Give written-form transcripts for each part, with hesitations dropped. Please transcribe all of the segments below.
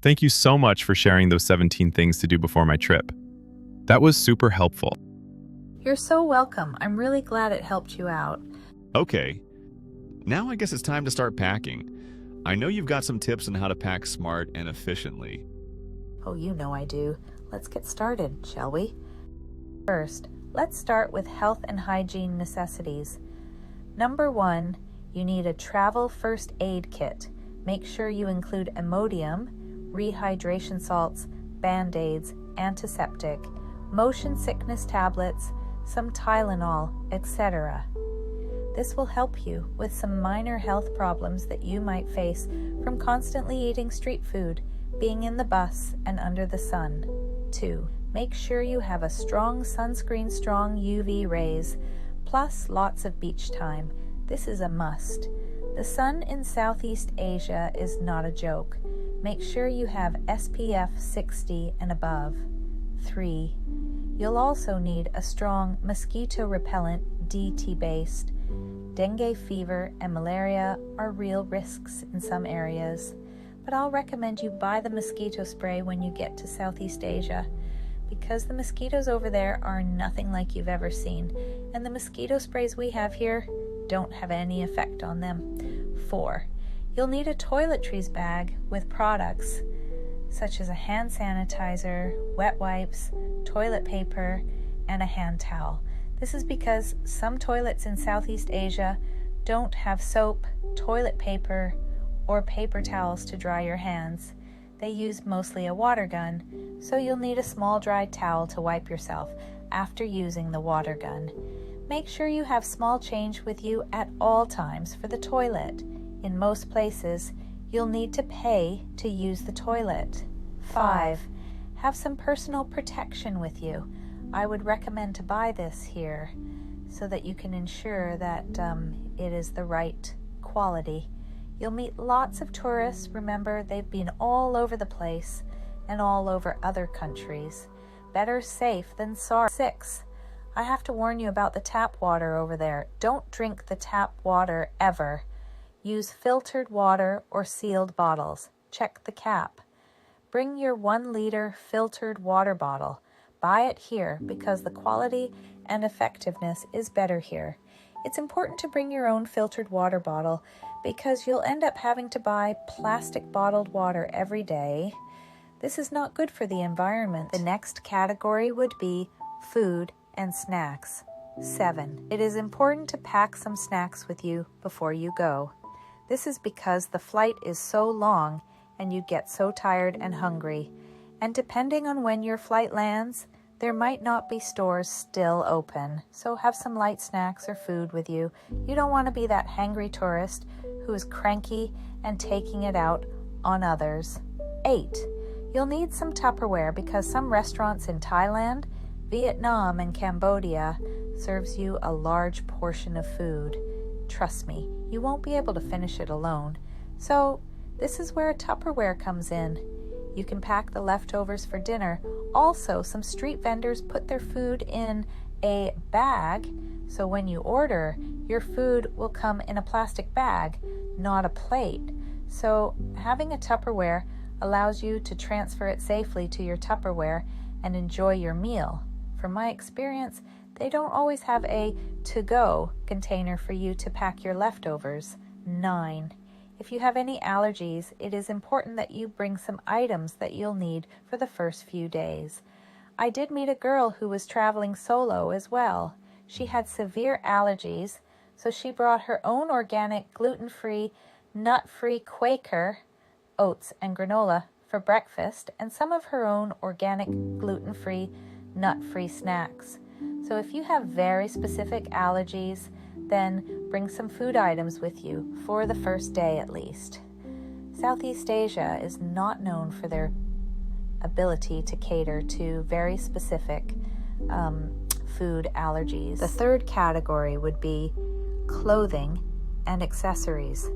Thank you so much for sharing those 17 things to do before my trip. That was super helpful. You're so welcome. I'm really glad it helped you out. Okay, now I guess it's time to start packing. I know you've got some tips on how to pack smart and efficiently. Oh, you know I do. Let's get started, shall we? First, let's start with health and hygiene necessities. Number 1, you need a travel first aid kit. Make sure you include Imodium, rehydration salts, Band-Aids, antiseptic, motion sickness tablets, some Tylenol, etc. This will help you with some minor health problems that you might face from constantly eating street food, being in the bus, and under the sun. 2. Make sure you have a strong sunscreen, strong UV rays, plus lots of beach time. This is a must. The sun in Southeast Asia is not a joke. Make sure you have SPF 60 and above. 3. You'll also need a strong mosquito repellent, DT-based. Dengue fever and malaria are real risks in some areas, but I'll recommend you buy the mosquito spray when you get to Southeast Asia, because the mosquitoes over there are nothing like you've ever seen, and the mosquito sprays we have here don't have any effect on them. 4. You'll need a toiletries bag with products such as a hand sanitizer, wet wipes, toilet paper, and a hand towel. This is because some toilets in Southeast Asia don't have soap, toilet paper, or paper towels to dry your hands. They use mostly a water gun, so you'll need a small dry towel to wipe yourself after using the water gun. Make sure you have small change with you at all times for the toilet. In most places, you'll need to pay to use the toilet. 5. Have some personal protection with you. I would recommend to buy this here so that you can ensure that it is the right quality. You'll meet lots of tourists. Remember, they've been all over the place and all over other countries. Better safe than sorry. 6. I have to warn you about the tap water over there. Don't drink the tap water ever. Use filtered water or sealed bottles. Check the cap. Bring your 1-liter filtered water bottle. Buy it here because the quality and effectiveness is better here. It's important to bring your own filtered water bottle because you'll end up having to buy plastic bottled water every day. This is not good for the environment. The next category would be food and snacks. 7. It is important to pack some snacks with you before you go. This is because the flight is so long and you get so tired and hungry. And depending on when your flight lands, there might not be stores still open. So have some light snacks or food with you. You don't want to be that hangry tourist who is cranky and taking it out on others. 8. You'll need some Tupperware because some restaurants in Thailand, Vietnam, and Cambodia serves you a large portion of food. Trust me, you won't be able to finish it alone. So this is where Tupperware comes in. You can pack the leftovers for dinner. Also, some street vendors put their food in a bag, so when you order, your food will come in a plastic bag, not a plate. So having a Tupperware allows you to transfer it safely to your Tupperware and enjoy your meal. From my experience, they don't always have a to-go container for you to pack your leftovers. 9. If you have any allergies, it is important that you bring some items that you'll need for the first few days. I did meet a girl who was traveling solo as well. She had severe allergies, so she brought her own organic, gluten-free, nut-free Quaker oats and granola for breakfast and some of her own organic, gluten-free, nut-free snacks. So if you have very specific allergies, then bring some food items with you for the first day at least. Southeast Asia is not known for their ability to cater to very specific food allergies. The third category would be clothing and accessories.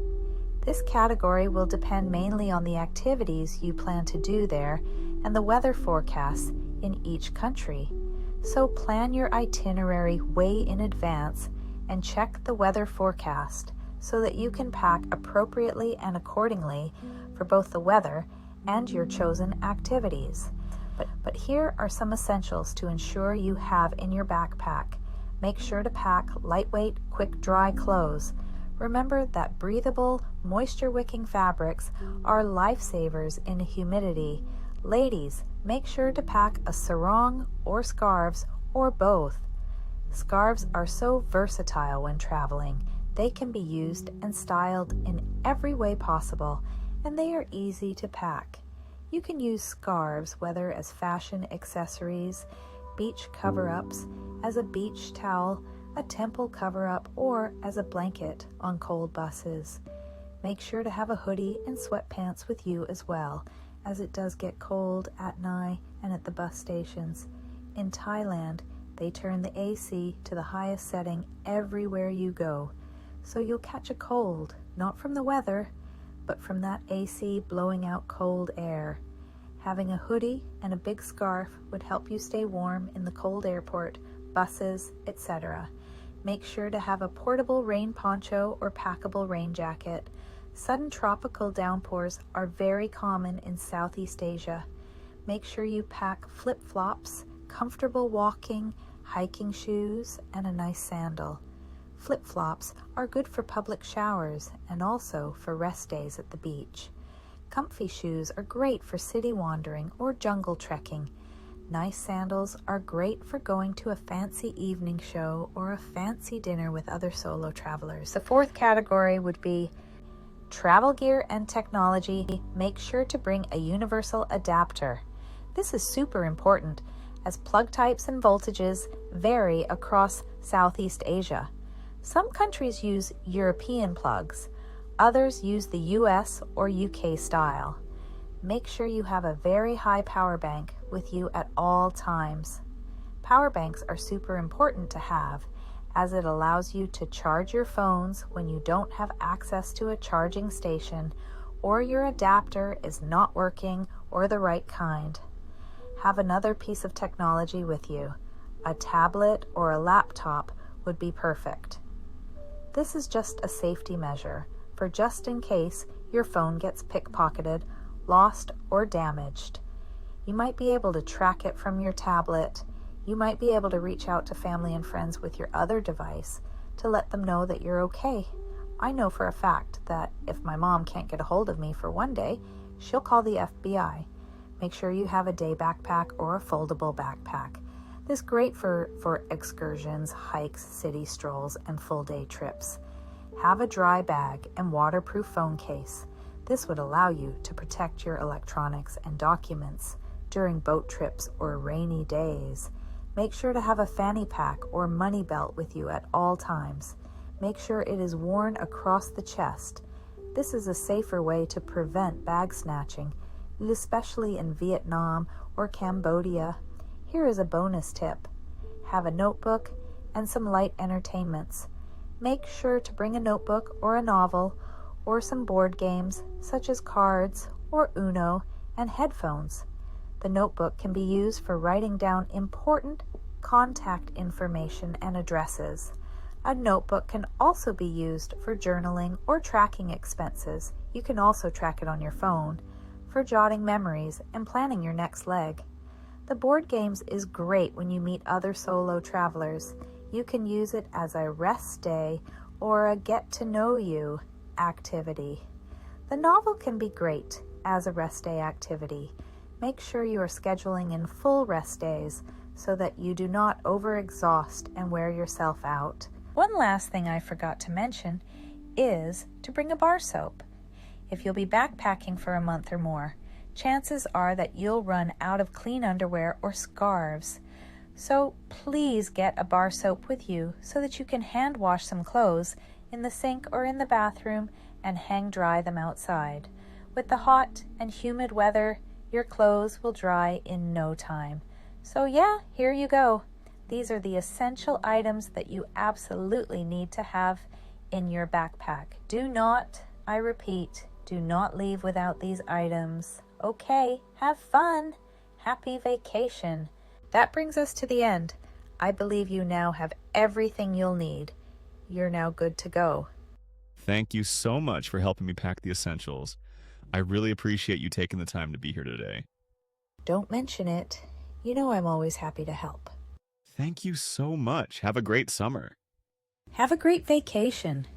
This category will depend mainly on the activities you plan to do there and the weather forecasts in each country. So plan your itinerary way in advance and check the weather forecast so that you can pack appropriately and accordingly for both the weather and your chosen activities. But here are some essentials to ensure you have in your backpack. Make sure to pack lightweight, quick-dry clothes. Remember that breathable, moisture-wicking fabrics are lifesavers in humidity. Ladies, make sure to pack a sarong or scarves or both. Scarves are so versatile when traveling. They can be used and styled in every way possible, and they are easy to pack. You can use scarves whether as fashion accessories, beach cover-ups, as a beach towel, a temple cover-up, or as a blanket on cold buses. Make sure to have a hoodie and sweatpants with you as well, as it does get cold at night and at the bus stations. In Thailand, they turn the AC to the highest setting everywhere you go, so you'll catch a cold, not from the weather, but from that AC blowing out cold air. Having a hoodie and a big scarf would help you stay warm in the cold airport, buses, etc. Make sure to have a portable rain poncho or packable rain jacket. Sudden tropical downpours are very common in Southeast Asia. Make sure you pack flip-flops, comfortable walking, hiking shoes, and a nice sandal. Flip-flops are good for public showers and also for rest days at the beach. Comfy shoes are great for city wandering or jungle trekking. Nice sandals are great for going to a fancy evening show or a fancy dinner with other solo travelers. The fourth category would be travel gear and technology. Make sure to bring a universal adapter. This is super important as plug types and voltages vary across Southeast Asia. Some countries use European plugs. Others use the US or UK style. Make sure you have a very high power bank with you at all times. Power banks are super important to have as it allows you to charge your phones when you don't have access to a charging station or your adapter is not working or the right kind. Have another piece of technology with you. A tablet or a laptop would be perfect. This is just a safety measure for just in case your phone gets pickpocketed, lost, or damaged. You might be able to track it from your tablet. You might be able to reach out to family and friends with your other device to let them know that you're okay. I know for a fact that if my mom can't get a hold of me for one day, she'll call the FBI. Make sure you have a day backpack or a foldable backpack. This is great for excursions, hikes, city strolls, and full-day trips. Have a dry bag and waterproof phone case. This would allow you to protect your electronics and documents during boat trips or rainy days. Make sure to have a fanny pack or money belt with you at all times. Make sure it is worn across the chest. This is a safer way to prevent bag snatching, especially in Vietnam or Cambodia. Here is a bonus tip. Have a notebook and some light entertainments. Make sure to bring a notebook or a novel or some board games such as cards or Uno and headphones. The notebook can be used for writing down important contact information and addresses. A notebook can also be used for journaling or tracking expenses. You can also track it on your phone for jotting memories and planning your next leg. The board games is great when you meet other solo travelers. You can use it as a rest day or a get to know you activity. The novel can be great as a rest day activity. Make sure you are scheduling in full rest days so that you do not overexhaust and wear yourself out. One last thing I forgot to mention is to bring a bar soap. If you'll be backpacking for a month or more, chances are that you'll run out of clean underwear or scarves. So please get a bar soap with you so that you can hand wash some clothes in the sink or in the bathroom and hang dry them outside. With the hot and humid weather, your clothes will dry in no time. So yeah, here you go. These are the essential items that you absolutely need to have in your backpack. Do not, I repeat, do not leave without these items. Okay, have fun. Happy vacation. That brings us to the end. I believe you now have everything you'll need. You're now good to go. Thank you so much for helping me pack the essentials. I really appreciate you taking the time to be here today. Don't mention it. You know I'm always happy to help. Thank you so much. Have a great summer. Have a great vacation.